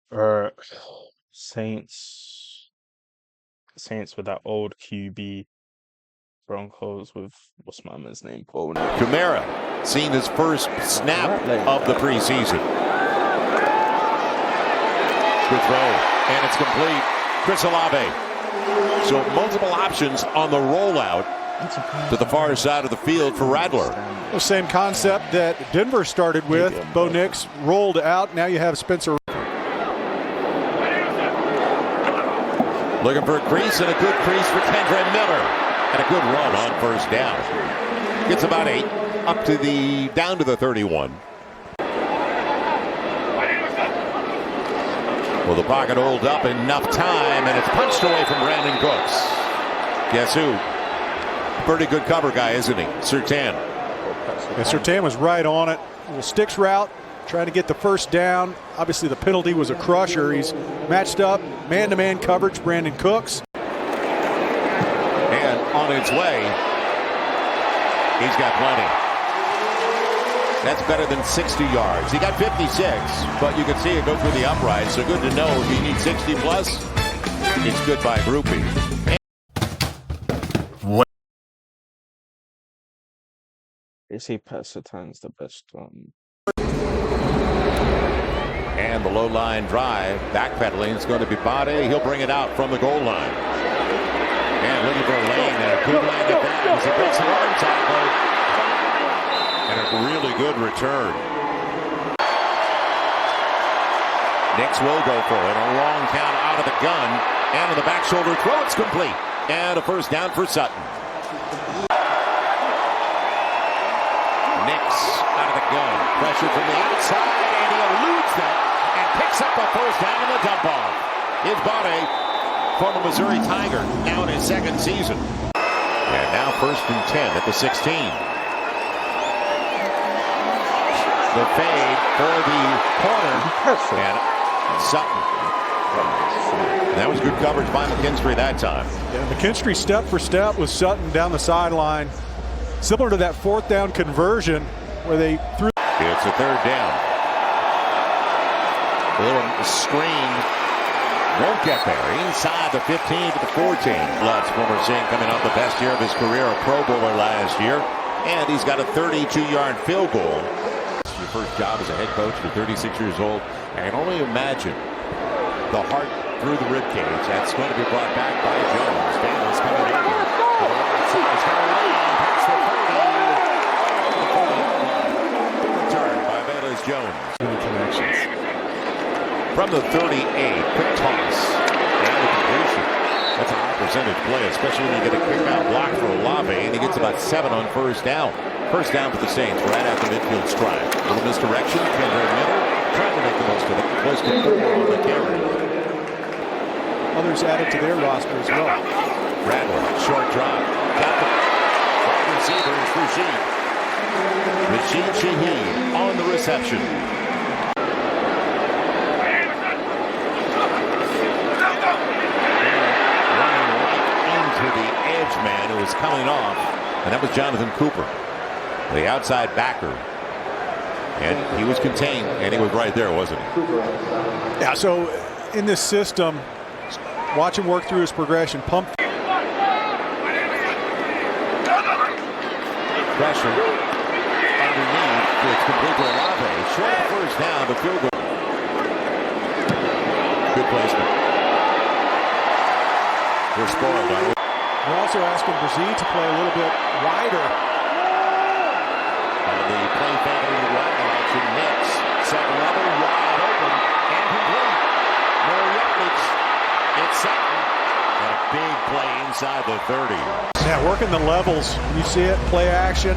Uh, Saints, Saints with that old QB. Broncos with what's my man's name? Kamara seen his first snap of the preseason. Good throw, and it's complete. Chris Olave. So multiple options on the rollout to the far side of the field for Rattler. The same concept that Denver started with. Bo Nix rolled out. Now you have Spencer. Looking for a crease, and a good crease for Kendre Miller. And a good run on first down. Gets about 8 up to the down to the 31. Well, the pocket holds up enough time, and it's punched away from Brandon Cooks. Guess who? Pretty good cover guy, isn't he? Surtain. And Surtain was right on it. A little sticks route, trying to get the first down. Obviously, the penalty was a crusher. He's matched up, man-to-man coverage, Brandon Cooks. And on its way, he's got plenty. That's better than 60 yards. He got 56, but you can see it go through the upright. So good to know if you need 60 plus, it's good by grouping. They say Pat Surtain's the best one. And the low line drive, backpedaling, is going to be Bade. He'll bring it out from the goal line. And looking for a lane, and a good line to pass. He breaks an arm tackle. And a really good return. Nix will go for it. A long count out of the gun. And on the back shoulder throw, it's complete. And a first down for Sutton. Nix out of the gun. Pressure from the outside, and he eludes that and picks up a first down in the dump off. His body, former Missouri Tiger, now in his second season. And now 1st and 10 at the 16. The fade for the corner, and Sutton. And that was good coverage by McKinstry that time. Yeah, McKinstry step for step with Sutton down the sideline. Similar to that 4th down conversion where they threw. It's a 3rd down. A little screen. Won't get there. Inside the 15 to the 14. Lutz, former Saint, coming off the best year of his career, a Pro Bowler last year. And he's got a 32-yard field goal. Your first job as a head coach, you're 36 years old. I can only imagine the heart through the ribcage. That's going to be brought back by Jones. Daniels coming over. He's got a lead past the 30. Return by Bayless Jones. Connections. From the 38, quick toss. And the completion. That's a high percentage play, especially when you get a kick out block for Olave, and he gets about 7 on first down. First down for the Saints right after midfield strike. Little misdirection. Kendre Miller trying to make the most of it. Close to 4 on the carry. Others added to their roster as well. Rattler, short drop. Got the wide receiver is Rashid Shaheed on the reception. Running right into the edge man who was coming off, and that was Jonathan Cooper, the outside backer. And he was contained, and he was right there, wasn't he? Yeah, so in this system, watch him work through his progression. Pump. Pressure underneath. It's complete to Olave. Short first down to field goal. Good placement. We're spoiled, aren't we? We're also asking Brazil to play a little bit wider. And the play favoring the right option. Nix. Second level, wide open and complete. More yardage. It's Sutton. And a big play inside the 30. Yeah, working the levels. You see it, play action.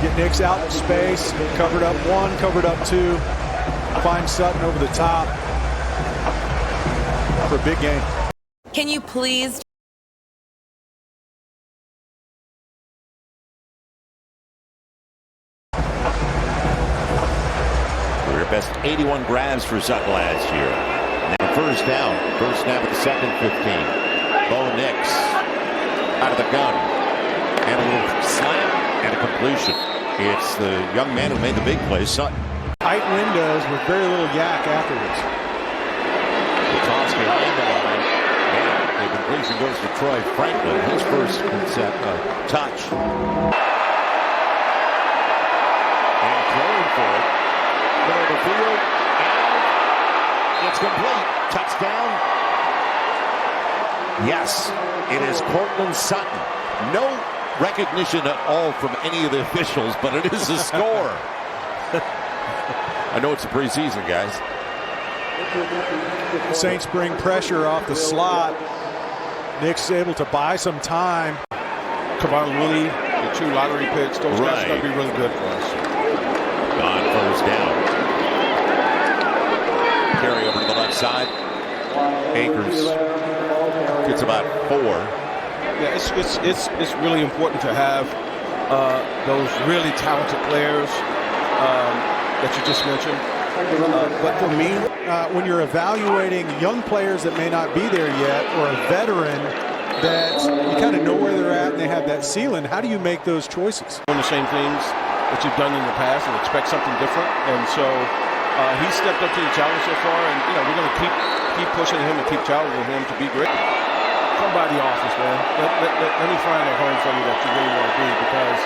Get Nix out in space. Covered up 1, covered up 2. Find Sutton over the top for a big game. Can you please? Career best 81 grabs for Sutton last year. Now first down. First snap at the second 15. Bo Nix out of the gun. And a little slam and a completion. It's the young man who made the big play, Sutton. Tight windows with very little yak afterwards. completion goes to Troy Franklin, his first touch. And throwing for it. Middle of the field. And it's complete. Touchdown. Yes, it is Cortland Sutton. No recognition at all from any of the officials, but it is a score. I know it's a preseason, guys. Saints bring pressure off the slot. Nick's able to buy some time. Kevon Wooley, the 2 lottery picks, those guys are going to be really good for us. On first down. Carry over to the left side. Akers gets about 4. Yeah, it's really important to have those really talented players that you just mentioned. But for me, when you're evaluating young players that may not be there yet, or a veteran that you kind of know where they're at and they have that ceiling, how do you make those choices? Doing the same things that you've done in the past and expect something different. And so he stepped up to the challenge so far, and we're going to keep pushing him and keep challenging him to be great. Come by the office, man. Let me find a home for you that you really want to be, because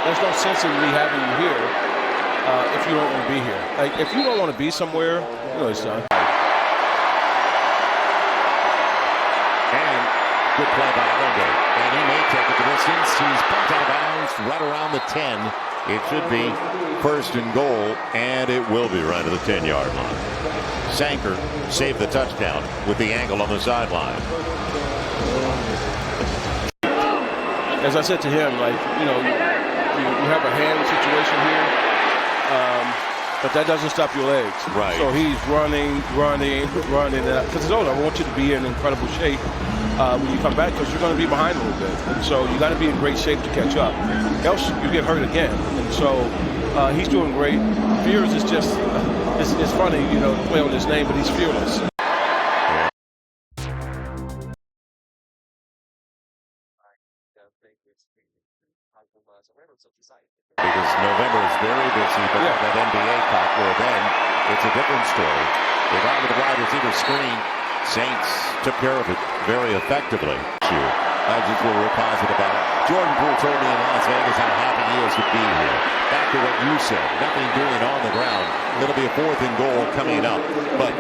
there's no sense in me having you here if you don't want to be here. Like, if you don't want to be somewhere, it's done. And good play by Allendale. And he may take it the distance. He's bumped out of bounds right around the 10. It should be first and goal, and it will be right at the 10-yard line. Sanker saved the touchdown with the angle on the sideline. As I said to him, you have a hand situation here, but that doesn't stop your legs. Right. So he's running. Because I want you to be in incredible shape when you come back, because you're going to be behind a little bit. And so you got to be in great shape to catch up. Else you get hurt again. And so he's doing great. Fears is just, it's funny, to play on his name, but he's fearless. Because November is very busy, but that NBA Cup, where then it's a different story. They got with the wide receiver screen. Saints took care of it very effectively. I just feel real positive about it. Jordan Poole told me in Las Vegas how happy he is to be here. Back to what you said, nothing doing on the ground. It'll be a 4th and goal coming up, but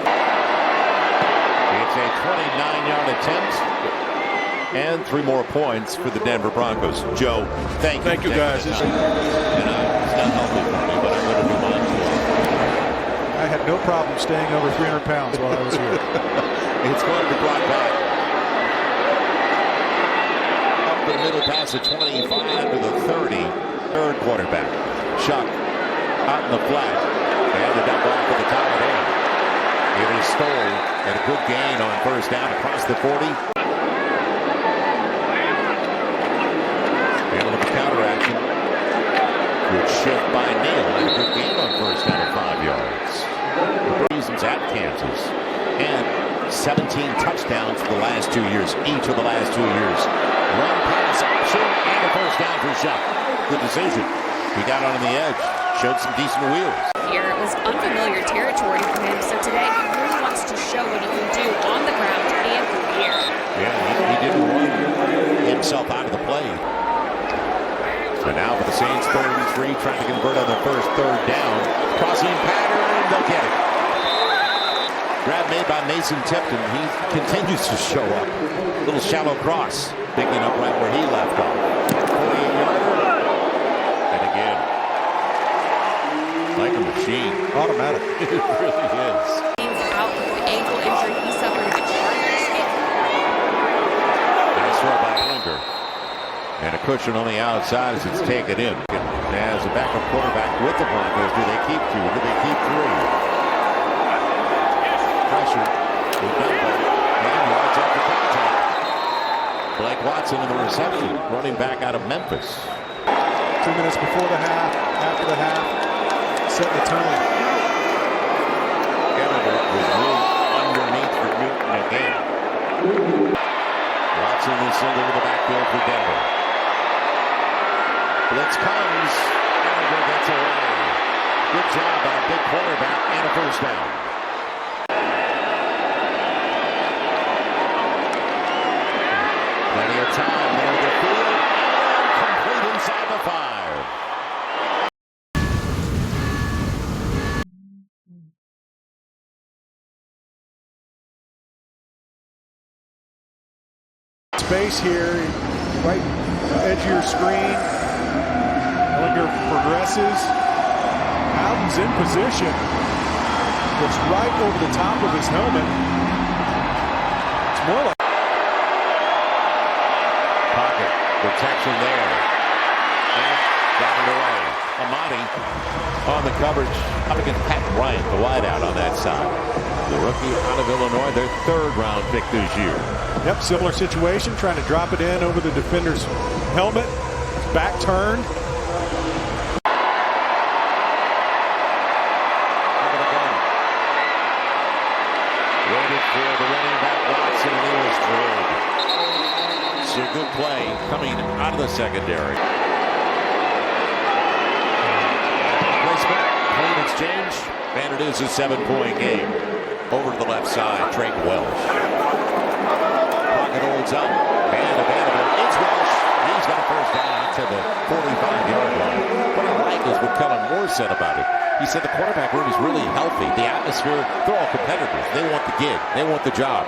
it's a 29-yard attempt. And 3 more points for the Denver Broncos. Joe, thank you. Thank you, guys. It's not healthy for me, but I'm going to do mine too. I had no problem staying over 300 pounds while I was here. It's going to be brought back. Up the middle past the 25 to the 30. Third quarterback. Shuck out in the flat. And the dump off at the top of the end. It is Stoll and a good gain on first down across the 40. Counteraction. Good shift by Neal. And a good gain on first down at 5 yards. The Preseason's at Kansas. And 17 touchdowns for the last 2 years. Each of the last 2 years. Run pass option and a first down for Shuck. Good decision. He got on the edge. Showed some decent wheels. Here it was unfamiliar territory for him, so today he really wants to show what he can do on the ground and through the air. Yeah, he didn't run himself out of the play. So now for the Saints, 3rd and 3, trying to convert on their first 3rd down. Crossing pattern, they'll get it. Grab made by Mason Tipton. He continues to show up. Little shallow cross, picking up right where he left off. 48-yarder. And again, like a machine. Automatic. It really is. He's out with the ankle injury he suffered against Chargers. Nice throw by Linder. And a cushion on the outside as it's taken in. As a backup quarterback with the Broncos, do they keep 2? Do they keep 3? Pressure. And yards after contact. Blake Watson in the reception, running back out of Memphis. 2 minutes before the half, after the half, set the tone. Everett with room underneath for Newton again. Watson is sent into the backfield for Denver. Blitz comes, and gets away. Good job by a big quarterback and a first down. time near the field. Complete inside the 5. Space here, right edge of your screen. Ellinger progresses. Howden's in position. Looks right over the top of his helmet. It's more like Pocket protection there. And got it away. Amati on the coverage up against Pat Bryant, the wideout on that side. The rookie out of Illinois, their 3rd round pick this year. Yep, similar situation, trying to drop it in over the defender's helmet. Back turned. Waited for the running back Watson, and he was drilled. It's a good play coming out of the secondary. Placement, clean exchange, and it is a 7-point game. Over to the left side, Drake Welsh. Pocket holds up, and available. It's Welsh. He's got a first down to the 45-yard line. What I like is what Kellen Moore said about it. He said the quarterback room is really healthy. The atmosphere, they're all competitors. They want the gig. They want the job.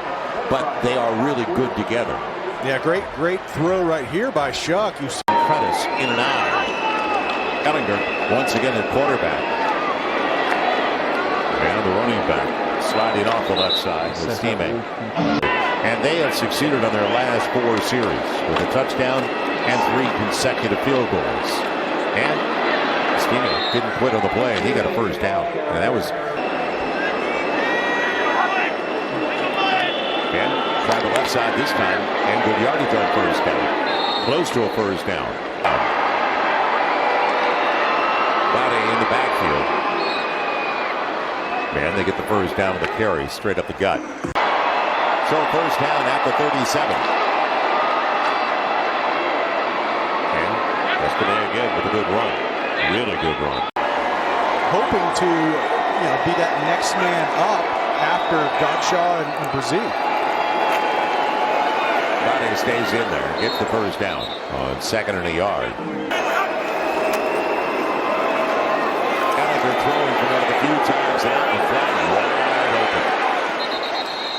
But they are really good together. Yeah, great throw right here by Shuck. You see Prentice in and out. Ellinger once again at quarterback. And the running back sliding off the left side with teammate. And they have succeeded on their last 4 series with a touchdown and 3 consecutive field goals. And his teammate didn't quit on the play, and he got a first down. And that was... And try the left side this time, and good yardage on first down. Close to a first down. Body in the backfield. Man, they get the first down on the carry, straight up the gut. So first down at the 37. And Espinay again with a good run. Really good run. hoping to be that next man up after Godshaw and Brzee. Body stays in there, gets the first down on 2nd and a yard. Gallagher throwing from it a few times and out in front, wide open.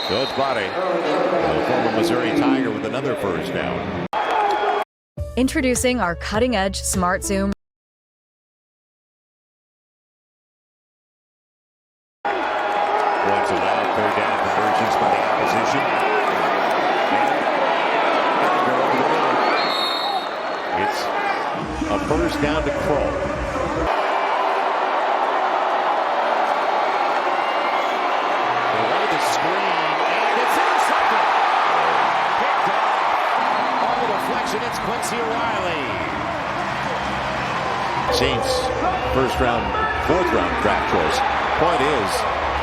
So it's Body, the former Missouri Tiger, with another first down. Introducing our cutting-edge Smart Zoom. Once allowed third down conversions by the opposition. And over the middle. It's a first down to Kroll. They wanted the screen, and it's intercepted. Picked off on the deflection. It's Quincy Riley. Saints fourth round draft choice. Point is,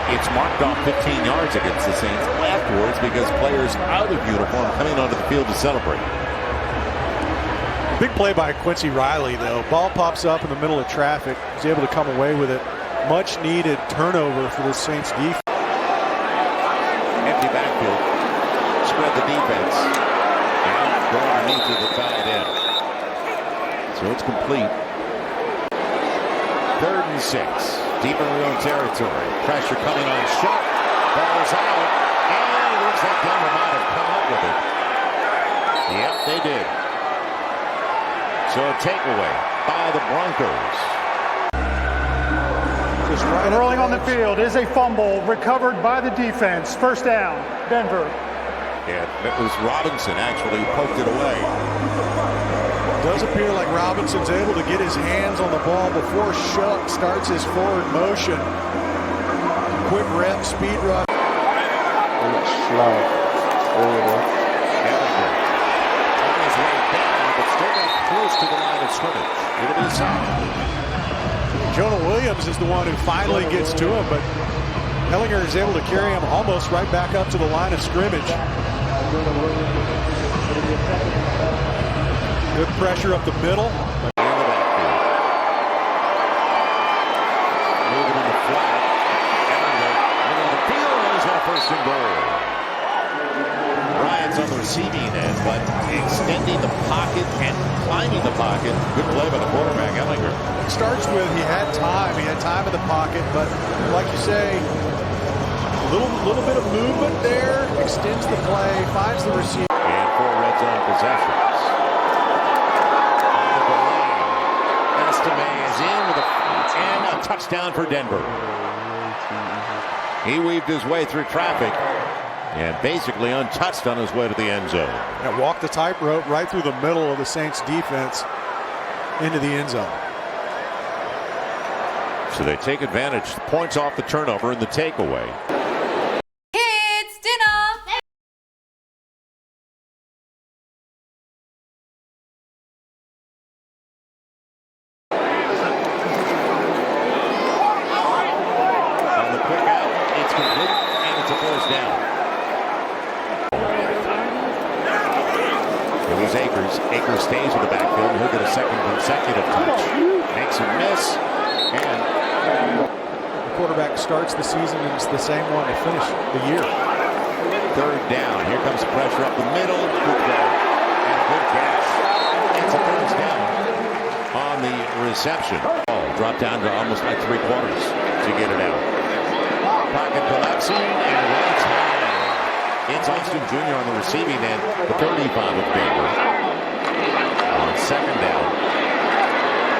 it's marked off 15 yards against the Saints afterwards because players out of uniform coming onto the field to celebrate. Big play by Quincy Riley, though. Ball pops up in the middle of traffic. He's able to come away with it. Much needed turnover for the Saints defense. Empty backfield. Spread the defense. And go underneath to the tight end. So it's complete. 3rd and 6. Deep in their own territory. Pressure coming on Shuck. Ball's out. And it looks like Denver might have come up with it. Yep, they did. So a takeaway by the Broncos. Just right rolling on the field is a fumble recovered by the defense. First down, Denver. Yeah, it was Robinson actually who poked it away. Does appear like Robinson's able to get his hands on the ball before Shuck starts his forward motion. Quick rep, speed run. Slow. Gallagher on his way down, but still got close to the line of scrimmage. It'll be a sack. Jonah Williams is the one who finally gets to him, but Hellinger is able to carry him almost right back up to the line of scrimmage. Good pressure up the middle. In the backfield. Moving in the flat. Middle of the field, and he's got a first and goal. Ryan pass on the receiving end, but extending the pocket and climbing the pocket. Good play by the quarterback, Ellinger. It starts with he had time in the pocket, but like you say, a little bit of movement there, extends the play, finds the receiver. And 4 red zone possessions. On the delay, Estime is in with and a touchdown for Denver. He weaved his way through traffic and basically untouched on his way to the end zone. And walked the tightrope right through the middle of the Saints defense into the end zone. So they take advantage. Points off the turnover and the takeaway. Kids dinner. On the quick out, it's complete and it's a first down. It was Akers. Akers stays with the backfield and he'll get a second consecutive touch. Makes a miss and The quarterback starts the season and it's the same one to finish the year. third down. Here comes pressure up the middle. Good throw and a good catch. It's a first down on the reception. Dropped down to almost like 3/4 to get it out. Pocket collapsing and runs high. It's Austin Jr. on the receiving end, the 35 of Denver. On second down,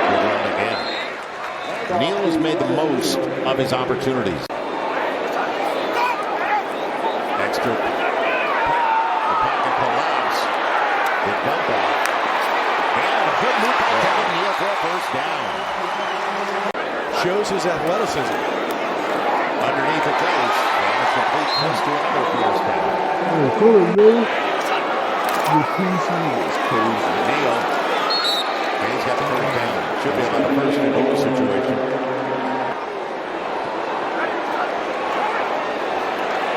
good run again. Neal has made the most of his opportunities. Extra. The pocket collapse. The dump off. And a good move by Kevin Neal for a first down. Shows his athleticism. Underneath it goes. And it's complete close to another first down. Neal. And he's got the first down. Should be about a first and goal situation.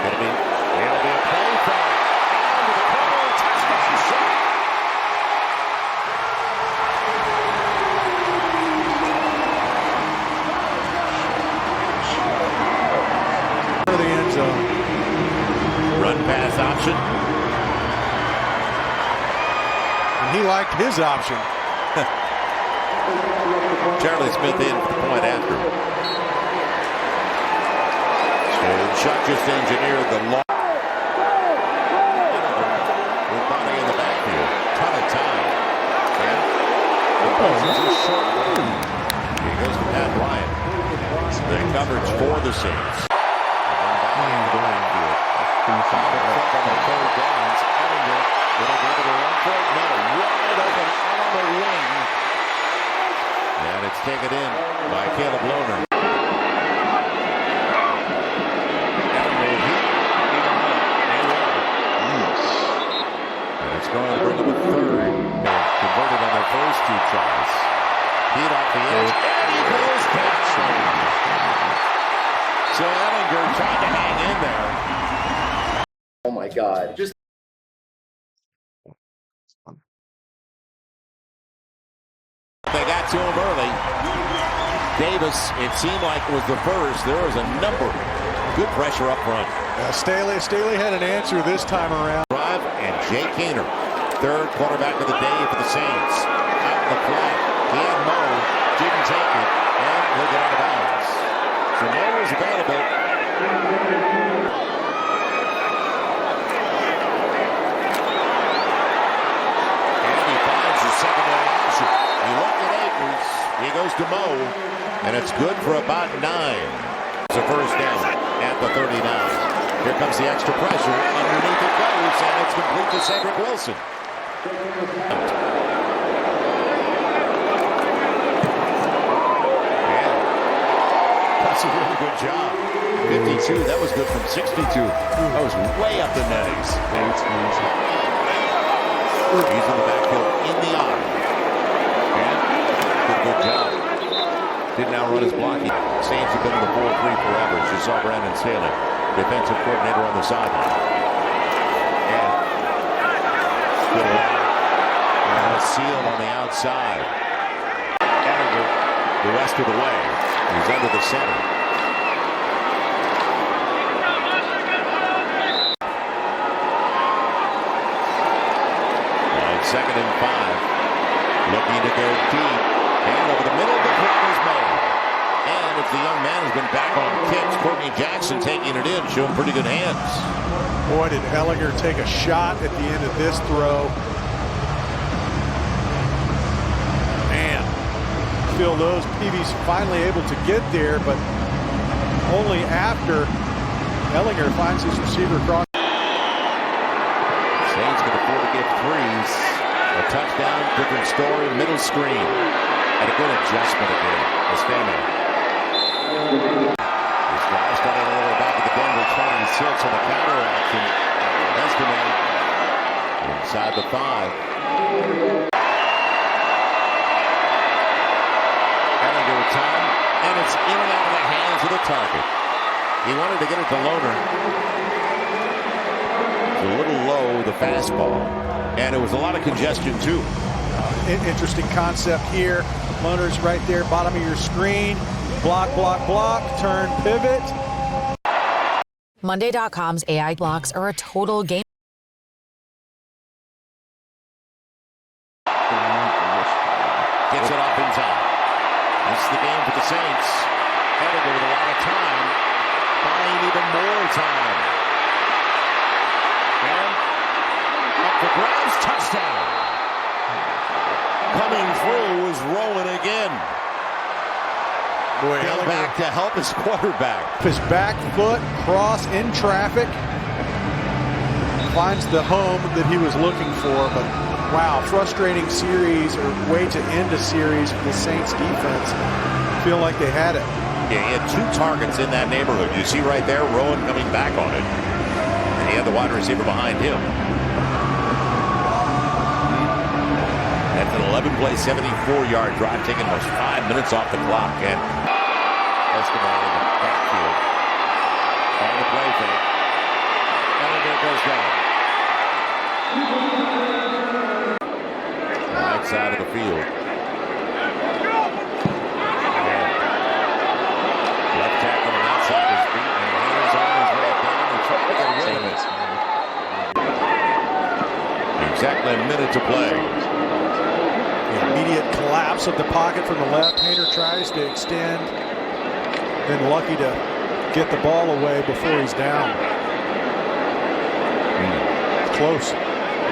It'll be a play from into the corner. Touchdown shot. The end zone. Run pass option. And he liked his option. Charlie Smith in for the point after. So Chuck just engineered the long. With Bonnie in the backfield. Ton of time. And the post is short. Here goes to Pat Bryant. The coverage for the Saints. And the backfield. On the third downs. Ellinger will be able to run for it. No, wide open on the wing. And it's taken in by Caleb Lohner. And it's going to bring up a third. Converted on their first 2 tries. Beat off the edge. And he goes down. So Ellinger trying to hang in there. Oh my God. Just They got to him early. Davis, it seemed like was the first. There was a number. Good pressure up front. Staley had an answer this time around. Drive and Jay Kaner, third quarterback of the day for the Saints. Out in the flat. He had Mo, didn't take it, and he'll get out of bounds. So Mo is available. And he finds the secondary option. He looked at Akers. He goes to Mo, and it's good for about 9. It's a first down at the 39. Here comes the extra pressure. Underneath it goes, and it's complete to Cedric Wilson. Yeah. That's a really good job. 52, that was good from 62. That was way up the netties. He's in the backfield in the eye. And did a good job. Didn't outrun his blocking. Saints have been in the 4-3 forever. As you saw Brandon Staley, defensive coordinator on the sideline. And good route. And a seal on the outside. Ellinger the rest of the way. He's under the center. 2nd and 5. Looking to go deep. And over the middle, the grab is made. And if the young man has been back on kicks, Courtney Jackson taking it in, showing pretty good hands. Boy, did Ellinger take a shot at the end of this throw. Man, feel those PV's finally able to get there, but only after Ellinger finds his receiver across. Saints can afford to give threes. A touchdown, different story, middle screen. And a good adjustment again. Estema. This guy's got it over back at the Denver 26 on the counter action. Estema inside the 5. Ellinger with time, and it's in and out of the hands of the target. He wanted to get it to Lohner. It's a little low, the fastball. And it was a lot of congestion, too. Interesting concept here. Lohner's right there, bottom of your screen. Block, block, block, turn, pivot. Monday.com's AI blocks are a total game. Gets it off in time. This is the game for the Saints. Ellinger with a lot of time. Buying even more time. And up for grabs, touchdown. Coming through is Rowan again. Boy, Came back to help his quarterback. His back foot cross in traffic. Finds the home that he was looking for, but wow, frustrating series or way to end a series for the Saints defense. Feel like they had it. Yeah, he had 2 targets in that neighborhood. You see right there, Rowan coming back on it. And he had the wide receiver behind him. That's an 11-play, 74-yard drive, taking almost 5 minutes off the clock. And Escobar in the backfield. On the play fake. Ellinger goes down. Right side of the field. And left tackle on that side is beat. And Hayner's on his way down and trying to get rid of it. Exactly a minute to play. Immediate collapse of the pocket from the left. Hayner tries to extend. Then lucky to get the ball away before he's down. Close.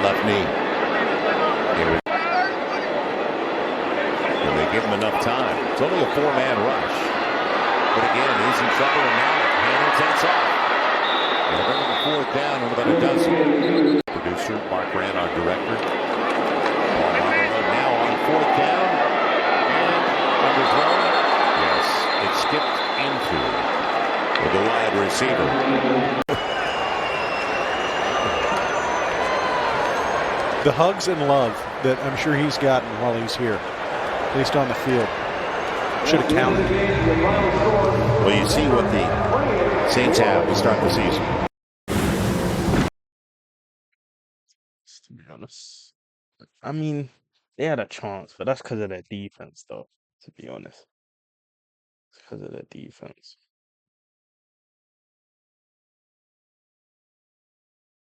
Left knee. And they give him enough time. It's only a 4-man rush. But again, he's in trouble, and now Hayner takes off. They'll bring him to 4th down in about a dozen. Producer, Mark Rand, our director. Now on 4th down. And underthrown. Yes, it skipped into with the wide receiver. The hugs and love that I'm sure he's gotten while he's here, at least on the field. Should have counted. Well, you see what the Saints have to start the season. To be honest, I mean, they had a chance, but that's because of their defense, though. To be honest, it's because of their defense.